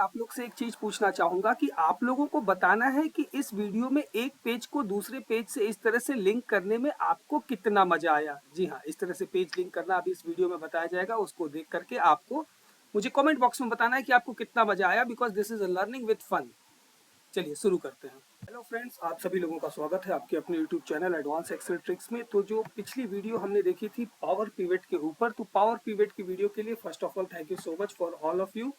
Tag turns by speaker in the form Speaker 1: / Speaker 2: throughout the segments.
Speaker 1: आप लोग से एक चीज पूछना चाहूंगा कि आप लोगों को बताना है कि इस वीडियो में एक पेज को दूसरे पेज से इस तरह से लिंक करने में आपको कितना मजा आया। जी हाँ, इस तरह से पेज लिंक करना अभी इस वीडियो में बताया जाएगा, उसको देख करके आपको मुझे कमेंट बॉक्स में बताना है कि आपको कितना मजा आया, because this is a learning with fun. चलिए शुरू करते हैं। हेलो फ्रेंड्स, आप सभी लोगों का स्वागत है आपके अपने YouTube channel advance Excel tricks में। तो जो पिछली वीडियो हमने देखी थी पावर पिवट के ऊपर, तो पावर पिवट की वीडियो के लिए first of all thank you so much for all of you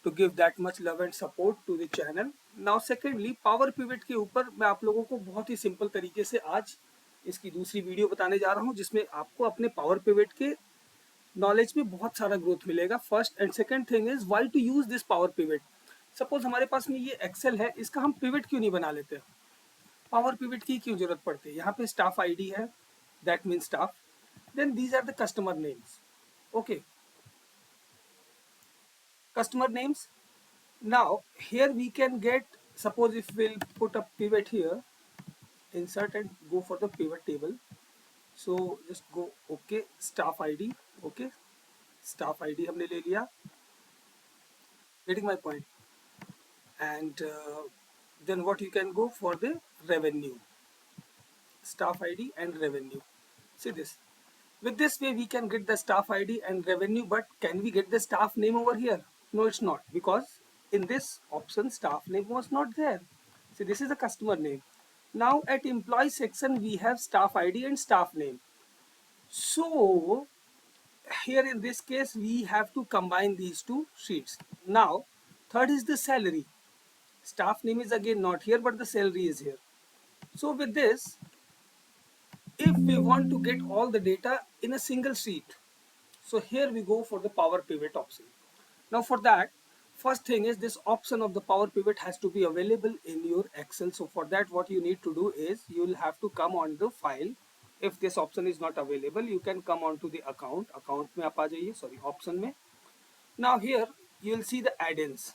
Speaker 1: to give that much love and support to the channel. Now secondly, power pivot के ऊपर मैं आप लोगों को बहुत ही सिंपल तरीके से आज इसकी दूसरी वीडियो बताने जा रहा हूं, जिसमें आपको अपने पावर पिवट के नॉलेज में बहुत सारा ग्रोथ मिलेगा। First and second thing is why to use this power pivot. Suppose हमारे पास में ये एक्सेल है, इसका हम पिवट क्यों नहीं बना लेते, पावर पिवट की क्यों जरूरत पड़ती है। यहाँ पे स्टाफ आईडी है, that mean staff, then these are the customer names. Okay, customer names. Now here we can get, suppose if we'll put a pivot here, insert and go for the pivot table. So just go okay, staff id, okay, staff id हमने ले लिया, getting my point. And then what you can go for the revenue, staff id and revenue. See this, with this way we can get the staff id and revenue, but can we get the staff name over here? No, it's not, because in this option staff name was not there. See, this is the customer name. Now at employee section we have staff id and staff name. So here in this case we have to combine these two sheets. Now third is the salary. Staff name is again not here, but the salary is here. So with this, if we want to get all the data in a single sheet, so here we go for the power pivot option. Now for that, first thing is this option of the power pivot has to be available in your Excel. So for that, what you need to do is you will have to come on the file. If this option is not available, you can come on to the account में आप आ जाइए, sorry, option में. Now here you will see the add-ins.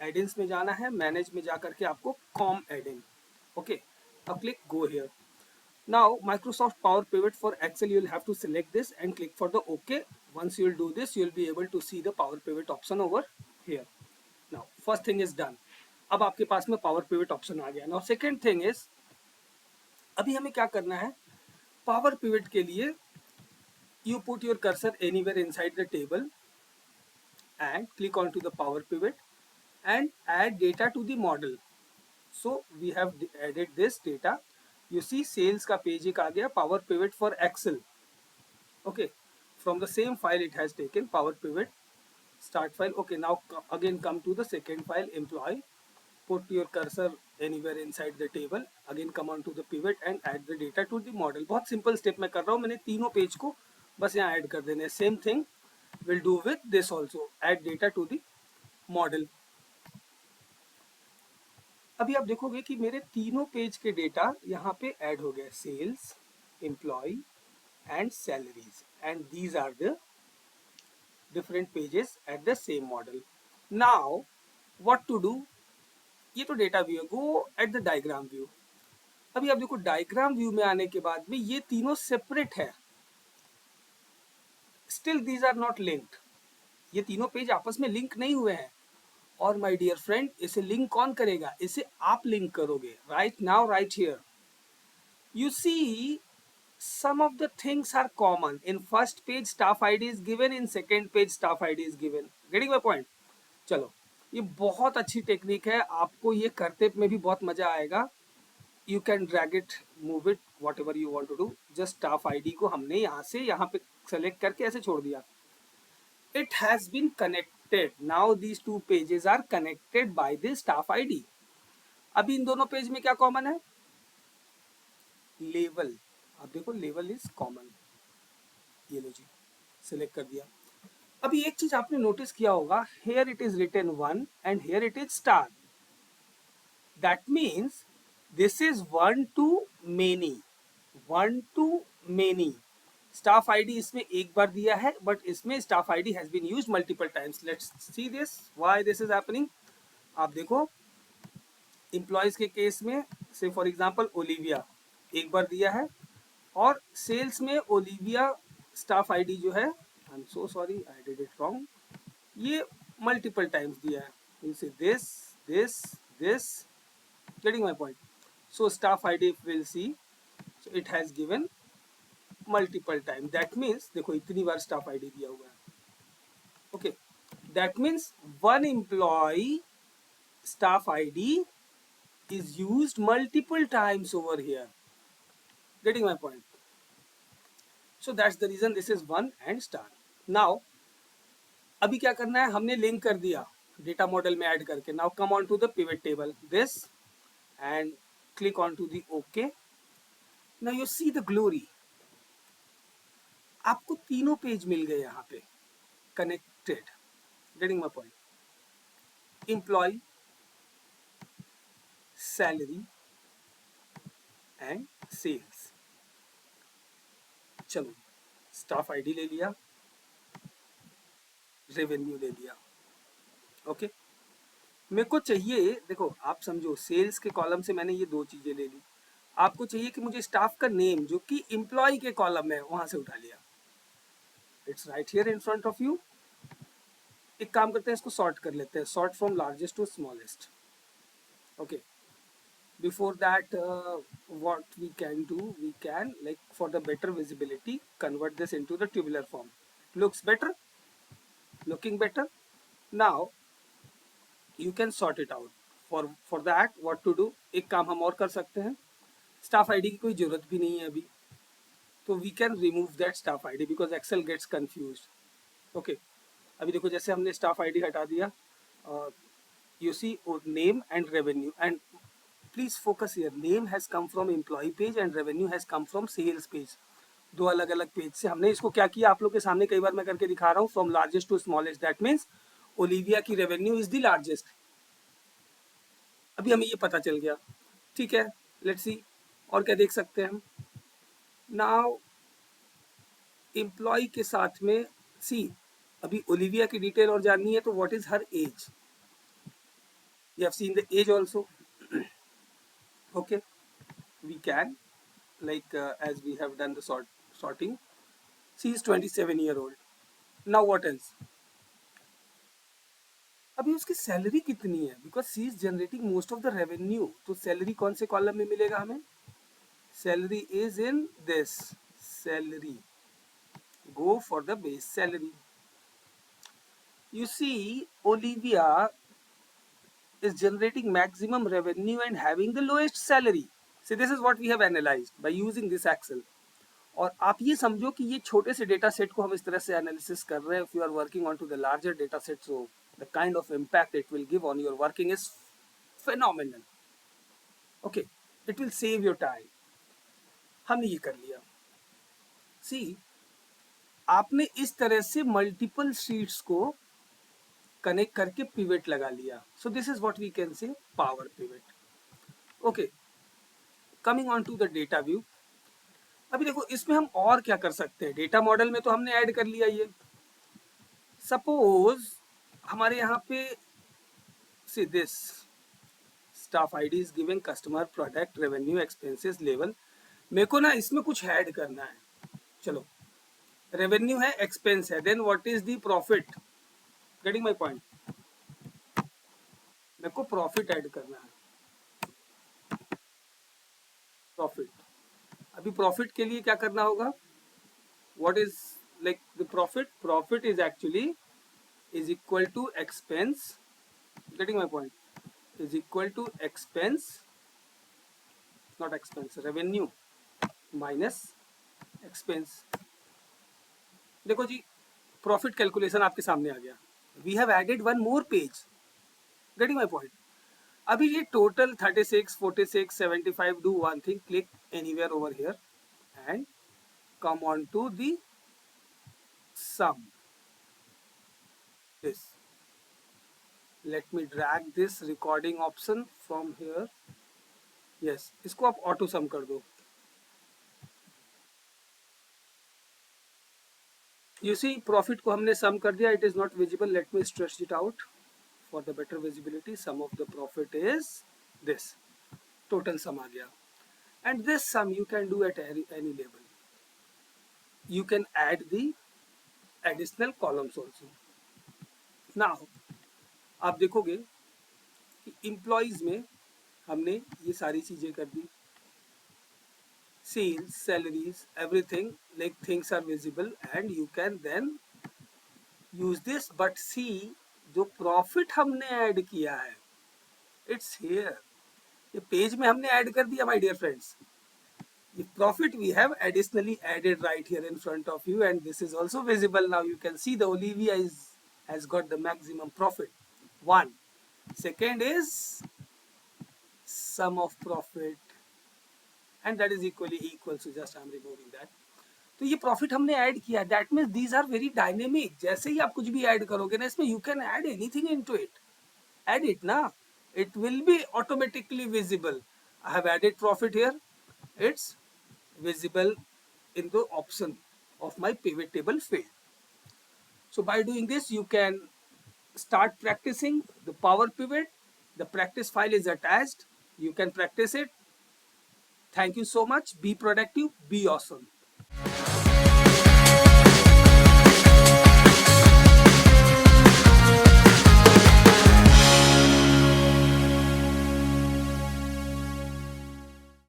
Speaker 1: Add-ins में जाना है, manage में जा करके आपको com add-in. Okay, now click go here. Now Microsoft Power Pivot for Excel, you will have to select this and click for the OK. Once you will do this, you will be able to see the Power Pivot option over here. Now first thing is done. अब आपके पास में Power Pivot option आ गया. Now second thing is, अभी हमें क्या करना है, Power Pivot के लिए you put your cursor anywhere inside the table and click on to the Power Pivot and add data to the model. So we have added this data. You see sales का page एक आ गया, Power Pivot for Excel. Okay, from the same file it has taken Power Pivot start file. Okay, now again come to the second file, employee. Put your cursor anywhere inside the table. Again come on to the pivot and add the data to the model. बहुत simple step मैं कर रहा हूँ, मैंने तीनों page को बस यहाँ ऐड कर देने. Same thing will do with this also, add data to the model. अभी आप देखोगे कि मेरे तीनों पेज के डेटा यहाँ पे ऐड हो गए, sales, employ and salaries, and these are the different pages at the same model. Now what to do, ये तो डेटा व्यू है, go at the diagram view. अभी आप देखो डायग्राम व्यू में आने के बाद में ये तीनों सेपरेट है, still these are not linked. ये तीनों पेज आपस में लिंक नहीं हुए हैं. और माय डियर फ्रेंड, इसे लिंक कौन करेगा, इसे आप लिंक करोगे. Right now, right here you see some of the things are common. In first page staff id is given, in second page staff id is given. Getting my point? चलो, ये बहुत अच्छी technique है, आपको ये करते में भी बहुत मजा आएगा. You can drag it, move it, whatever you want to do. just staff id को हमने यहाँ से यहाँ पे सेलेक्ट करके ऐसे छोड़ दिया. It has been connected. Now these two pages are connected by the staff id. अभी इन दोनों पेज में क्या कॉमन है, लेवल. आप देखो लेवल इज कॉमन, ये लो जी, सिलेक्ट कर दिया. अभी एक चीज आपने नोटिस किया होगा, here it is written 1 and here it is star. That means this is 1 to many, 1 to many. Staff ID इसमें एक बार दिया है, बट इसमें staff ID has been used multiple times. Let's see this, why this is happening. आप देखो employees के case में से फॉर एग्जांपल ओलिविया एक बार दिया है, और सेल्स में ओलिविया स्टाफ आईडी जो है, I am so sorry I did it wrong, ये मल्टीपल टाइम्स दिया है. You see this. Getting my point? So staff ID if we'll see, so it has given multiple time. That means देखो इतनी बार staff ID दिया हुआ है. Okay, that means one employee staff ID is used multiple times over here. Getting my point? So that's the reason this is 1 and star. Now अभी क्या करना है, हमने लिंक कर दिया डेटा मॉडल में ऐड करके. Now come on to the pivot table this and click on to the okay. Now you see the glory, आपको तीनों पेज मिल गए यहाँ पे connected. Getting my point? Employ, salary and sales. चलो staff ID ले लिया, रेवेन्यू ले लिया. ओके मेरे को चाहिए, देखो आप समझो, सेल्स के कॉलम से मैंने ये दो चीजें ले ली. आपको चाहिए कि मुझे स्टाफ का नेम जो कि एम्प्लॉय के कॉलम में है वहां से उठा लिया. It's right here in front of you. एक काम करते हैं, इसको सॉर्ट कर लेते हैं. Sort from largest to smallest. Okay before that what we can do, we can, like, for the better visibility, convert this into the tabular form. Looks better, looking better. Now you can sort it out. For that what to do, एक काम हम और कर सकते हैं. Staff ID की कोई जरूरत भी नहीं है अभी, तो we can remove that staff ID because Excel gets confused. Okay अभी देखो जैसे हमने स्टाफ आईडी हटा दिया, you see name and revenue, and please focus here, name has come from employee page and revenue has come from sales page. दो अलग अलग page से हमने इसको क्या किया, आप लोग के सामने कई बार मैं करके दिखा रहा हूँ, from largest to smallest. That means Olivia की रेवेन्यू इज द लार्जेस्ट. अभी हमें ये पता चल गया. ठीक है, लेट्स सी और क्या देख सकते हैं हम. नाउ एम्प्लॉय के साथ में सी, अभी ओलिविया की डिटेल और जाननी है, तो what is her age. You have seen the age also. Okay, we can, like, as we have done the sorting. She is 27-year-old. Now what else? अभी उसकी सैलरी कितनी है, because she is generating most of the revenue. तो salary कौन से column में मिलेगा हमें? Salary is in this. Salary, go for the base salary. You see, Olivia is generating maximum revenue and having the lowest salary. So this is what we have analyzed by using this Excel. और आप ये समझो कि ये छोटे से data set को हम इस तरह से एनालिसिस कर रहे हैं. If you are working on to the larger data set, so the kind of impact it will give on your working is phenomenal. Okay it will save your time. हमने ये कर लिया. सी, आपने इस तरह से मल्टीपल शीट्स को connect करके पिवट लगा लिया. So this is what we can say power pivot. Okay coming on to the data view. अभी देखो इसमें हम और क्या कर सकते हैं. डेटा मॉडल में तो हमने ऐड कर लिया ये. सपोज हमारे यहाँ पे see this staff ID is giving customer, product, revenue, expenses, level. मेरे को ना इसमें कुछ ऐड करना है. चलो रेवेन्यू है, एक्सपेंस है, then what is the profit. Getting my point? मेरे को प्रॉफिट ऐड करना है. प्रॉफिट, अभी प्रॉफिट के लिए क्या करना होगा? What is, like, the profit? Profit is actually is equal to expense. Getting my point? Is equal to expense, not expense, revenue minus expense. देखो जी, प्रॉफिट कैलकुलेशन आपके सामने आ गया. We have added one more page. Getting my point? अभी ये total 36, 46, 75. Do one thing, click anywhere over here and come on to the sum. This, let me drag this recording option from here. Yes, इसको आप auto सम कर दो. You see, profit को हमने sum कर दिया. It is not visible. Let me stretch it out for the better visibility. Sum of the profit is this. Total sum आ गया. And this sum you can do at any level. You can add the additional columns also. Now आप देखोगे कि employees में हमने ये सारी चीजें कर दी, sales, salaries, everything, like things are visible and you can then use this. But see, जो प्रॉफिट हमने ऐड किया है, इट्स हियर, ये पेज में हमने ऐड कर दिया my dear friends. The profit we have additionally added right here in front of you, and this is also visible now. You can see the Olivia has got the maximum profit. One. Second is sum of profit, and that is equally equal. So just I'm removing that. तो ये profit हमने add किया. That means these are very dynamic. जैसे ही आप कुछ भी add करोगे ना इसमें, you can add anything into it. Add it ना, it will be automatically visible. I have added profit here. It's visible in the option of my pivot table field. So by doing this, you can start practicing the power pivot. The practice file is attached. You can practice it. Thank you so much. Be productive. Be awesome.